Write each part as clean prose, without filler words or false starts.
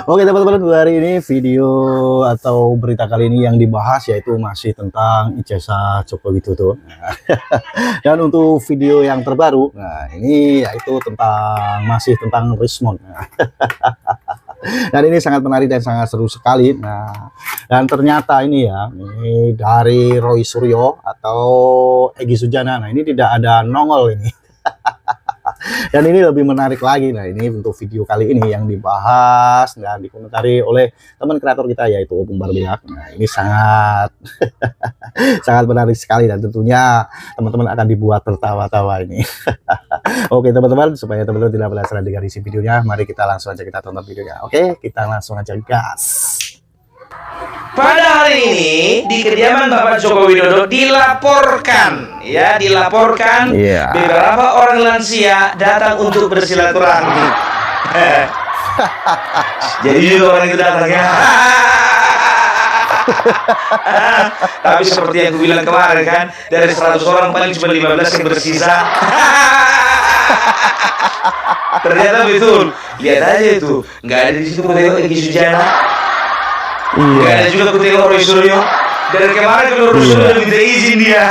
Oke teman-teman, hari ini video atau berita kali ini yang dibahas yaitu masih tentang ijazah Joko Widodo. Dan untuk video yang terbaru, nah ini yaitu masih tentang Rismond. Dan ini sangat menarik dan sangat seru sekali. Nah, dan ternyata ini ya, ini dari Roy Suryo atau Egy Sujana. Nah, ini tidak ada nongol ini. Dan ini lebih menarik lagi. Nah, ini untuk video kali ini yang dibahas dan dikomentari oleh teman kreator kita yaitu Opung Barbilak. Nah, ini sangat sangat menarik sekali dan tentunya teman-teman akan dibuat tertawa-tawa ini. Oke teman-teman, supaya teman-teman tidak penasaran dengan isi videonya, mari kita langsung aja kita tonton videonya. Oke, kita langsung aja gas. Pada hari ini di kediaman Bapak Joko Widodo dilaporkan beberapa orang lansia datang untuk bersilaturahmi. Jadi juga orang itu datang ya. Tapi seperti yang aku bilang kemarin kan, dari 100 orang paling cuma 15 yang bersisa. Ternyata betul. Lihat aja itu, nggak ada di situ tengok Egy Sujana. Nggak ada juga aku tengok Roy Suryo. Dari kemarin kalau Roy Suryo minta izin dia.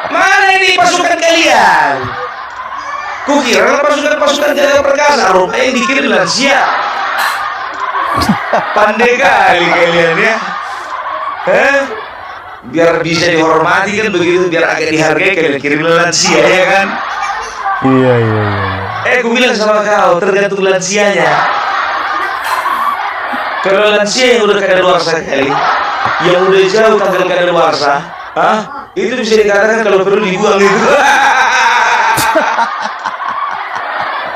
Mana ini pasukan kalian? Kukira pasukan Jaga Perkasa, rupanya dikirim lansia. Pandai kali kalian ya. Biar bisa dihormati kan begitu, biar agak dihargai kalian kirim lansia ya kan? Iya. Aku bilang sama kau, tergantung lansianya. Kalau lansia yang udah kadaluarsa kali, yang udah jauh tanggal kadaluarsa, itu bisa dikatakan kalau perlu dibuang itu.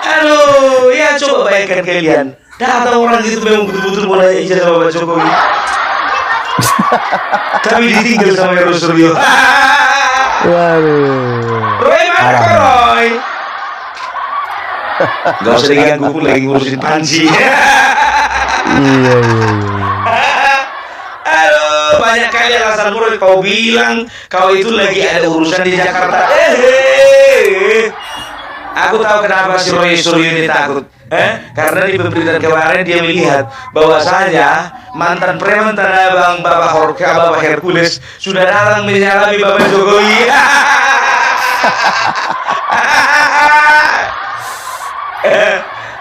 Aduh, ya coba bayangkan kalian, datang orang itu memang betul-betul mau nanya ijazah sama Bapak Jokowi, tapi ditinggal sama Roy Suryo. Roy mana kau Roy? Gak usah diganggu, aku lagi ngurusin panci. Iya. Aduh, banyak kali alasan Roy. Kau bilang kau itu lagi ada urusan di Jakarta. Aku tahu kenapa si Roy Suryo ini takut. Karena di pemberitaan kemarin dia melihat bahwasanya mantan preman Tanah Abang Bapak Hercules sudah datang menyalami Bapak Jokowi.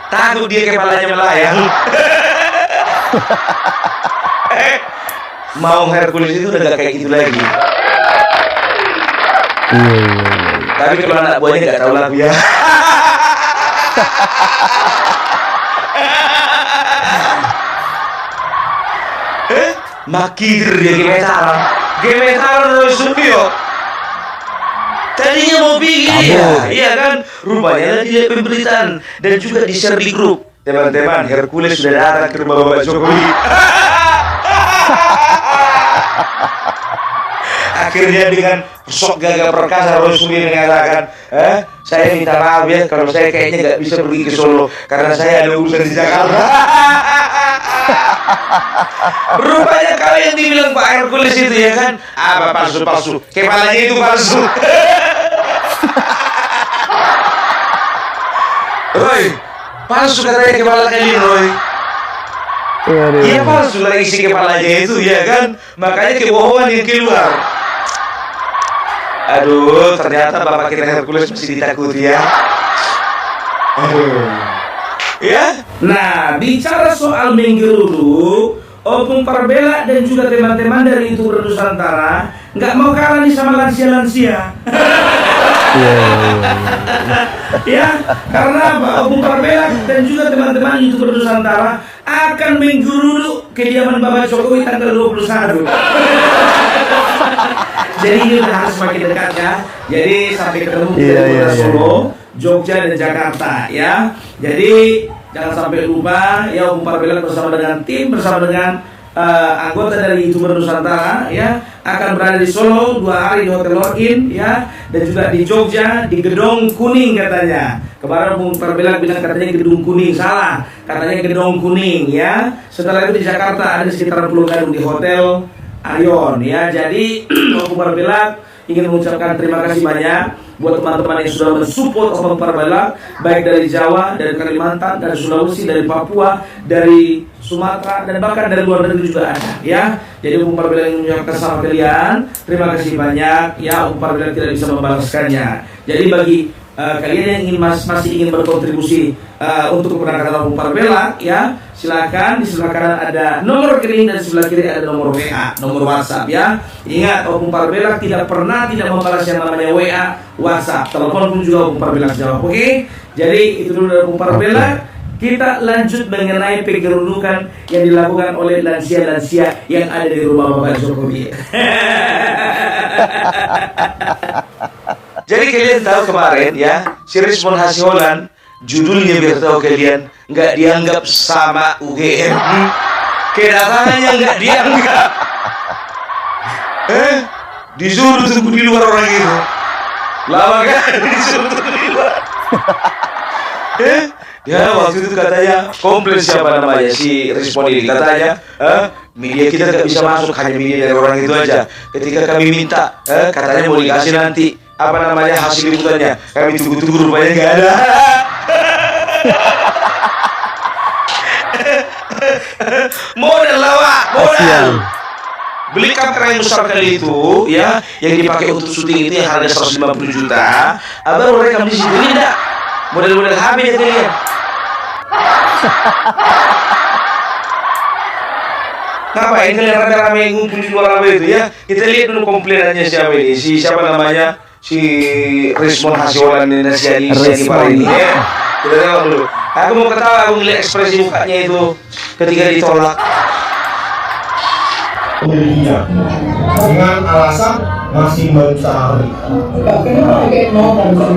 Takut dia kepalanya melayang. Mau Hercules itu udah gak kayak gitu lagi. Tapi kalau anak buahnya gak tahu lagu ya. Makir dia gemetaran Roy Suryo. Tadinya mau bikin iya kan? Rupanya di pemberitaan dan juga di share di grup. Teman-teman, Hercules sudah datang ke rumah Bapak Jokowi. Akhirnya dengan sok gagah perkasa Roy Suryo mengatakan, saya minta maaf ya kalau saya kayaknya nggak bisa pergi ke Solo karena saya ada urusan di Jakarta. Rupanya kalian dibilang Pak Hercules itu ya kan, apa palsu, kepalanya itu palsu. Roy, palsu katanya kepala kalian Roy. Iya palsu lah isi kepalanya itu ya kan, makanya kebohongan yang keluar. Aduh, ternyata bapak kita Hercules masih ditakuti ya. Ya. Nah, bicara soal menggerudu, Opung Parbela dan juga teman-teman dari YouTuber Nusantara nggak mau kalah nih sama lansia-lansia. Ya, karena Opung Parbela dan juga teman-teman YouTuber Nusantara akan menggerudu kediaman Bapak Jokowi tanggal 21. Jadi ini udah semakin dekat ya. Jadi sampai ketemu di Solo, Jogja dan Jakarta ya. Jadi jangan sampai lupa ya, Opung Parbela bersama dengan tim, bersama dengan anggota dari YouTuber Nusantara ya akan berada di Solo 2 hari di Hotel Login ya, dan juga di Jogja di Gedong Kuning katanya. Kemarin Opung Parbela bilang katanya Gedung Kuning, salah, katanya Gedong Kuning ya. Setelah itu di Jakarta ada sekitar 10 gedung di Hotel Arion ya. Jadi Opung Parbela ingin mengucapkan terima kasih banyak buat teman-teman yang sudah mensupport Opung Parabela, baik dari Jawa, dari Kalimantan, dari Sulawesi, dari Papua, dari Sumatera, dan bahkan dari luar negeri juga ada, ya. Jadi Opung Parabela ingin mengucapkan sama kalian, terima kasih banyak, ya. Opung Parabela tidak bisa membalaskannya. Jadi bagi kalian yang ingin masih ingin berkontribusi untuk keberangkatan Opung Parabela, ya, silakan. Di sebelah kanan ada nomor rekening dan di sebelah kiri ada nomor WA, nomor WhatsApp, ya. Ingat, Opung Parabela tidak pernah tidak membalas yang namanya WA, WhatsApp, telepon pun juga Opung Parabela jawab. Oke? Jadi itu dulu dari Opung Parabela. Kita lanjut mengenai pengerudukan yang dilakukan oleh lansia-lansia yang ada di rumah Bapak Jokowi. Jadi kalian tahu kemarin, ya, si Rizwan Hasyolan, judulnya biar tahu kalian, nggak dianggap sama UGM. Kedatangannya nggak dianggap. Disuruh tunggu di luar orang itu. Lama kan disuruh tunggu di luar. Ya waktu itu katanya komplain siapa namanya si Rizwan ini, katanya media kita nggak bisa masuk, hanya media dari orang itu aja. Ketika kami minta katanya mau dikasih nanti apa namanya hasil liputannya, kami tunggu-tunggu rupanya nggak ada. Modal lawak, modal. Beli kamera yang besar kali itu, ya, yang dipakai untuk syuting itu yang harga 150 juta. Abang rekam di situ, ini enggak model-model HP ya kalian. Ngapain kalian rame-rame ngumpul di luar apa itu, ya? Kita lihat dulu komplainannya siapa ini, siapa namanya, si Rizwan Hasyolan ini, si Parah ini, ya. Kita tengok dulu. Aku mau ketawa, aku ngeliat ekspresi mukanya itu ketika ditolak. Pemilinya dengan alasan masih berusaha kenapa kayak mau itu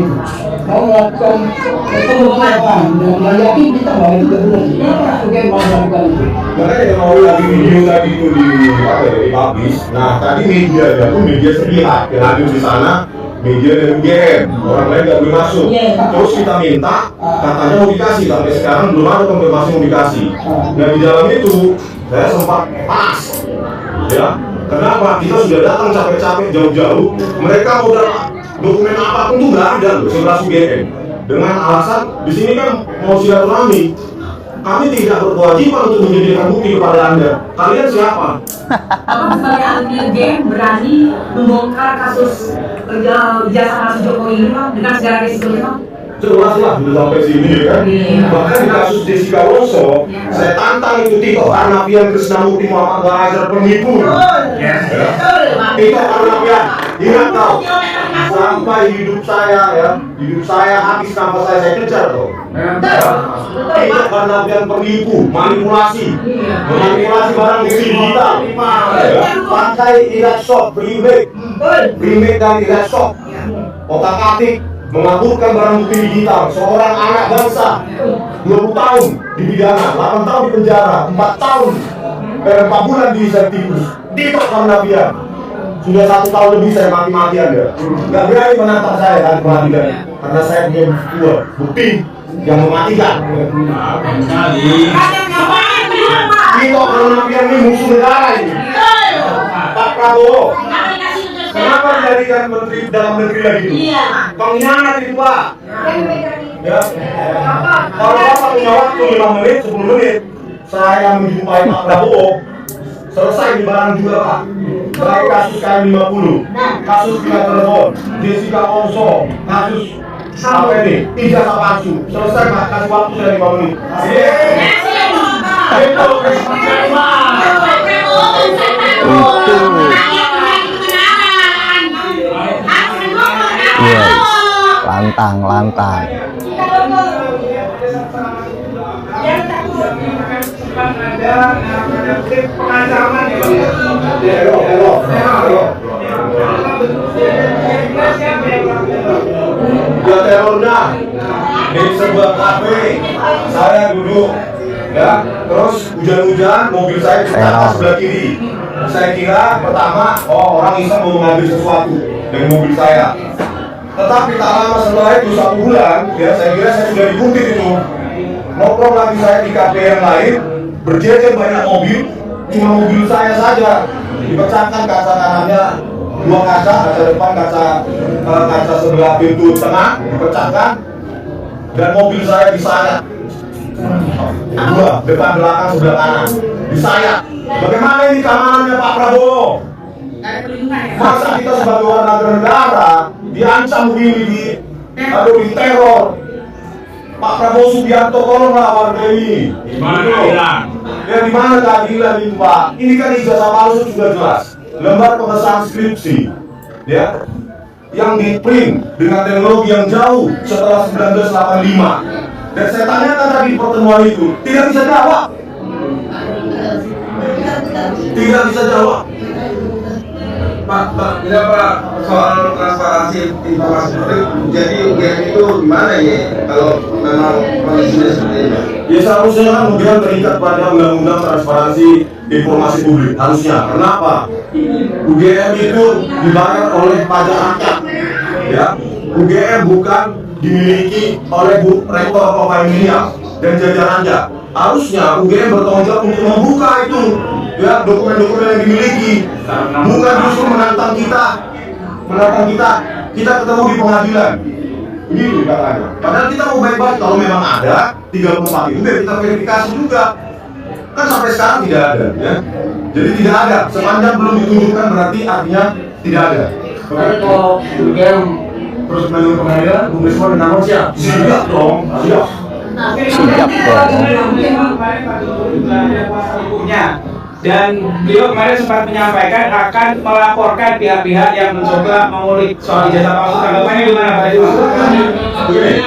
mau melakukan itu apa dengan yakin kita mau itu kenapa kayak mau melakukan itu karena yang mau lagi video tadi itu dipublish. Nah tadi media ya tuh media sepihak yang hadir di sana, media dari UGM, orang lain nggak boleh masuk. Terus kita minta, katanya mau dikasih, sampai sekarang belum ada konfirmasi mau dikasih. Dan di dalam itu saya sempat panas. Ya, kenapa? Kita sudah datang capek-capek jauh-jauh, mereka udah dokumen apapun tuh nggak ada loh, 11 UGM. Dengan alasan di sini kan mau silaturahmi, kami tidak berkewajiban untuk menyediakan bukti kepada Anda. Kalian siapa? Apa sebagai ahli UGM berani membongkar kasus jasa Mas Jokowi ini, Pak, dengan segala risikonya, Pak? Jelas lah, sudah sampai sini kan. Bahkan di kasus Jessica Woso, saya tantang itu Tito Karnavian, Krisnamurti, Muhammad Ba'azar penipu. Tito Karnavian, ingat tahu, sampai hidup saya habis tanpa saya kejar tuh. Tito Karnavian penipu, manipulasi barang bukti digital. Pakai ilat shop, remake dan ilat shop, otak-atik mengaburkan barang bukti digital. Seorang anak bangsa 20 tahun dipidana, 8 tahun di penjara, 4 tahun 4 bulan di Sertikus. Tito Karnavian sudah 1 tahun lebih saya mati-matian ya. Gak berani menantang saya dari pengadilan karena saya punya bukti yang mematikan. Tito Karnavian ini musuh negara ini. Pak Prabowo, kenapa dijadikan menteri dalam negeri lagi itu? Pengkhianat itu, Pak. Ya. Kalau Bapak punya waktu 5 menit, 10 menit, saya menjumpai Pak Prabowo, selesai di barang juga, Pak. Baik kasus KM50, kasus Villa Telepon, Jessica Woso, kasus apa ini? Ijazah palsu. Selesai, Pak. Kasih waktu saya 5 menit. Iya, lantang. Ya terornya di sebuah kafe, saya duduk, ya, terus hujan-hujan, mobil saya di sebelah kiri. Saya kira pertama, orang iseng mau mengambil sesuatu dari mobil saya. Tetapi tak lama setelah itu 1 bulan, ya saya kira saya sudah dikuntit itu. Nongkrong lagi saya di kafe yang lain, berjejer banyak mobil, cuma mobil saya saja dipecahkan kaca kanannya dua kaca depan, kaca sebelah pintu tengah dipecahkan, dan mobil saya disayat. Dua, depan belakang sebelah kanan disayat. Bagaimana ini keamanannya Pak Prabowo? Masa kita sebagai warga negara diancam begini, di teror? Pak Prabowo Subianto, tolonglah warga ini. Ya di mana keadilan itu Pak? Ini kan ijazah palsu sudah jelas. Lembar pengesahan skripsi, ya, yang di print dengan teknologi yang jauh setelah 1985. Dan saya tanyakan tadi di pertemuan itu, tidak bisa jawab. Tidak bisa jawab. Pak, ya Pak, soal transparansi informasi publik, jadi UGM itu gimana ya kalau memang kondisinya seperti ini? Ya seharusnya kan UGM terikat pada undang-undang transparansi informasi publik, harusnya. Kenapa? UGM itu dibayar oleh pajak rakyat, ya. UGM bukan dimiliki oleh rektor Pemilihan dan jajarannya. Harusnya UGM bertanggung jawab untuk membuka itu, ya, dokumen-dokumen yang dimiliki, bukan justru menantang kita ketemu di pengadilan, gitu katanya. Padahal kita mau baik-baik, kalau memang ada 34 itu biar kita verifikasi juga. Kan sampai sekarang tidak ada, ya. Jadi tidak ada, sepanjang belum ditunjukkan berarti artinya tidak ada. Tapi kalau UGM terus menuju pengadilan, Bung Rismon namun siap? Siap dong, siap. Siap dong. Dan beliau kemarin sempat menyampaikan akan melaporkan pihak-pihak yang mencoba mengulik soal ijazah palsu. Tanggapannya gimana Pak? Begini,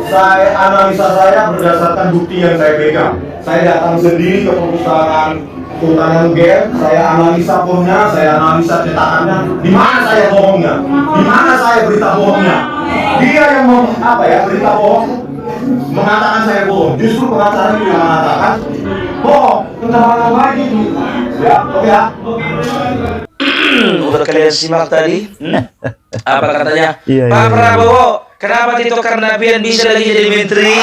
saya analisa saya berdasarkan bukti yang saya pegang. Saya datang sendiri ke perpustakaan Kehutanan UGM, saya analisa formnya, saya analisa cetakannya. Di mana saya bohongnya? Di mana saya berita bohongnya? Dia yang berita bohong, mengatakan saya bohong. Justru pengacara itu yang mengatakan bohong. Kenapa lagi? Ya, oke ya. Udah kalian simak tadi? Apa katanya? Iya, Pak iya, iya. Prabowo, kenapa Tito Karnavian bisa lagi jadi menteri?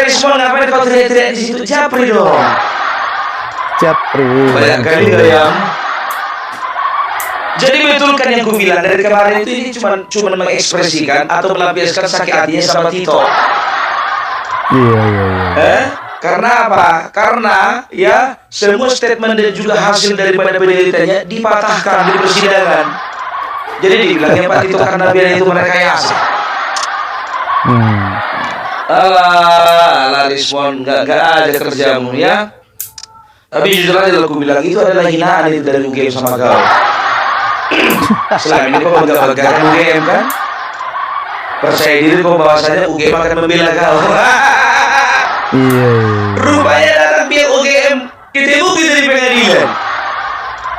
Rismon, ngapain kau teriak-teriak di situ? Japri dong. Japri. Banyak kali yang. Jadi betul kan yang ku bilang dari kemarin itu, ini cuma mengekspresikan atau melampiaskan sakit hatinya sama Tito. Iya. Karena apa? Karena ya semua statement dan juga hasil daripada penelitiannya dipatahkan di persidangan. Jadi dibilangnya Pak Tito Karnavian itu merekayasa. Alah Rismon, nggak ada kerjamu ya. Tapi jujur aja aku bilang itu adalah hinaan itu dari UGM sama kau. Selama ini kau bangga-banggakan UGM kan? Percaya diri kau bahwasanya UGM akan membela kau. Iya. Rupanya datang pihak UGM ketemu kita di pengadilan.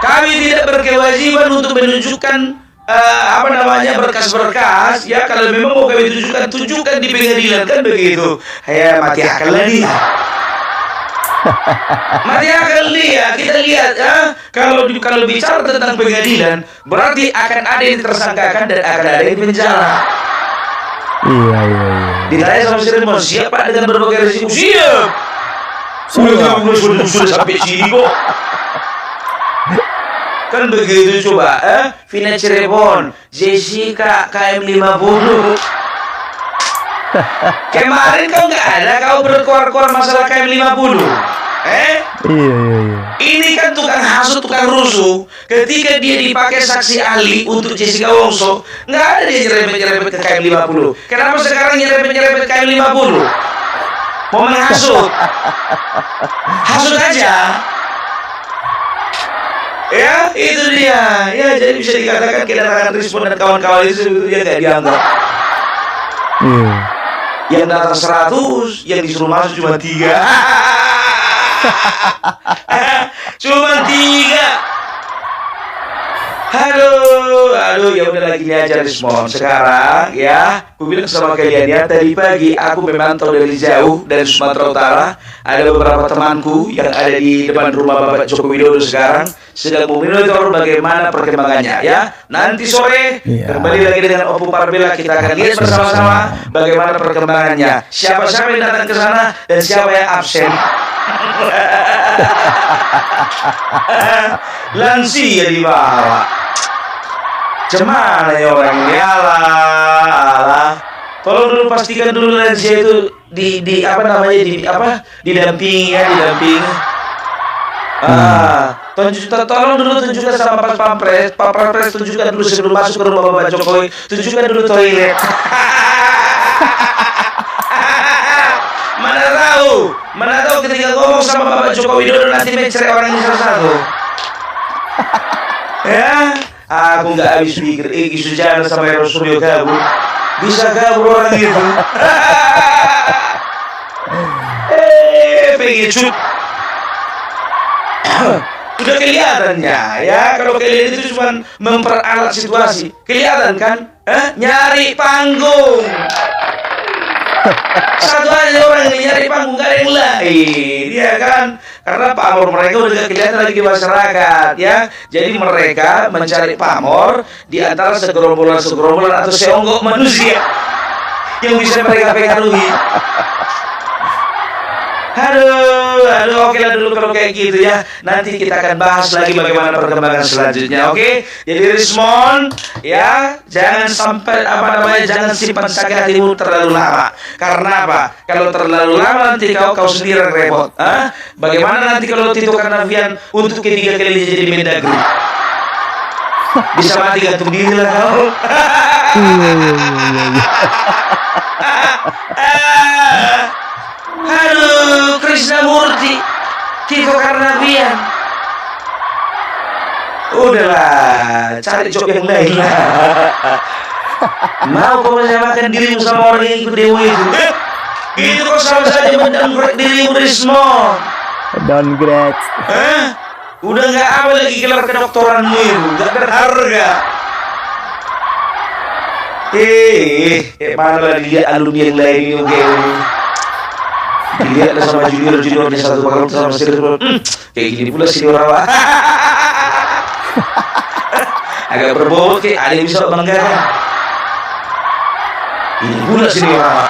Kami tidak berkewajiban untuk menunjukkan berkas-berkas, ya. Kalau memang mau kami tunjukkan di pengadilan, kan begitu. Ya mati akal dia. Mati akal dia. Kita lihat ya, kalau bicara tentang pengadilan, berarti akan ada yang tersangkakan dan akan ada yang penjara. Iya. Ditanya sama si Rismon, siap Pak dengan berbagai risiko? Siap. Sudah sampai sini kok. Kan begitu coba, Vina Cirebon, Jessica KM50. Kemarin kau nggak ada, kau berkoar-koar masalah KM50. Iya. Ini kan tukang hasut, tukang rusuh. Ketika dia dipakai saksi ahli untuk Jessica Wongso, nggak ada dia nyerempet-nyerempet ke KM50. Kenapa sekarang nyerempet-nyerempet KM50? Mau menghasut? Hasut aja. Ya, itu dia. Ya, jadi bisa dikatakan kedatangan Rismon dan kawan-kawan itu sebetulnya nggak dianggap. Iya. Yang datang 100, yang disuruh masuk cuma 3. Cuma 3. Aduh, ya udah lagi aja Rismon. Sekarang ya, aku bilang sama kalian ya, tadi pagi aku memantau dari jauh dari Sumatera Utara. Ada beberapa temanku yang ada di depan rumah Bapak Joko Widodo sekarang sedang memonitor bagaimana perkembangannya ya. Nanti sore kembali lagi dengan Opung Parbela, kita akan lihat bersama-sama bagaimana perkembangannya. Siapa yang datang ke sana dan siapa yang absen. Lansia dibawa. Cemana ya orang ini, alah. Tolong dulu pastikan dulu lansia itu di apa namanya, didampingi ya, didampingi. Tolong dulu tunjukkan sama Pak Pampres, tunjukkan dulu sebelum masuk ke rumah Bapak Jokowi, tunjukkan dulu toilet. Mana tahu ketika ngomong sama Bapak Jokowi Dodo nanti mencerai orang ini satu-satu. Ya, aku nggak habis pikir, Iki Sujana sama Eros Suryo kabur, bisa kabur orang itu. Pengecut. Udah kelihatannya ya, kalau kalian itu cuma memperalat situasi, kelihatan kan? Nyari panggung. Satu aja orang ini nyari panggung, gak ada yang lain, ya kan? Karena pamor mereka udah gak kelihatan lagi di masyarakat, ya. Jadi mereka mencari pamor di antara segerombolan atau seonggok manusia yang bisa mereka pengaruhi. Aduh, oke lah dulu kalau kayak gitu ya. Nanti kita akan bahas lagi bagaimana perkembangan selanjutnya, oke? Jadi Rismon, ya, jangan sampai jangan simpan sakit hatimu terlalu lama. Karena apa? Kalau terlalu lama nanti kau sendiri yang repot. Bagaimana nanti kalau Tito Karnavian untuk ketiga kali jadi Mendagri? Bisa mati gantung diri lah kau. Aduh, Krisnamurti, Tito Karnavian. Udahlah, cari job yang lain lah. Mau kau menyamakan dirimu sama orang yang ikut demo itu? Itu kok sama saja mendowngrade dirimu Rismon. Downgrade. Udah nggak apa lagi gelar kedokteranmu itu, nggak berharga. Mana lagi lihat alumni yang lain ini, oke? Dilihatlah sama junior di satu fakultas sama senior. Kayak gini pula senior awak. Agak berbobot kayak ada yang bisa banggakan. Ini pula senior awak.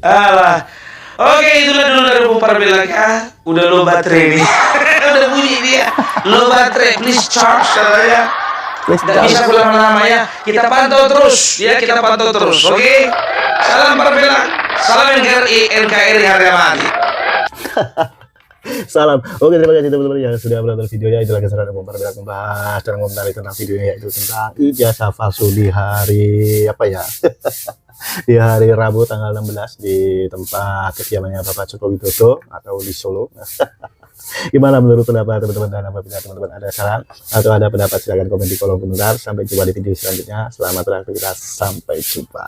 Alah. Oke, itulah dulu dari Bung Parbelang. Udah low baterai nih. Udah bunyi dia. Low baterai, please charge katanya. Tidak bisa pulang lama ya. Kita pantau terus, ya, kita pantau terus. Oke. Salam Parbelang. Salam NKRI harga mati. Salam. Oke, terima kasih teman-teman yang sudah menonton videonya. Itulah keseruan yang membahas dan komentar tentang videonya, yaitu tentang ijazah palsu di hari apa ya? Di hari Rabu tanggal 16 di tempat kediamannya Bapak Joko Widodo atau di Solo. Gimana menurut pendapat teman-teman, dan apabila teman-teman ada saran atau ada pendapat silahkan komen di kolom komentar. Sampai jumpa di video selanjutnya. Selamat beraktivitas, sampai jumpa.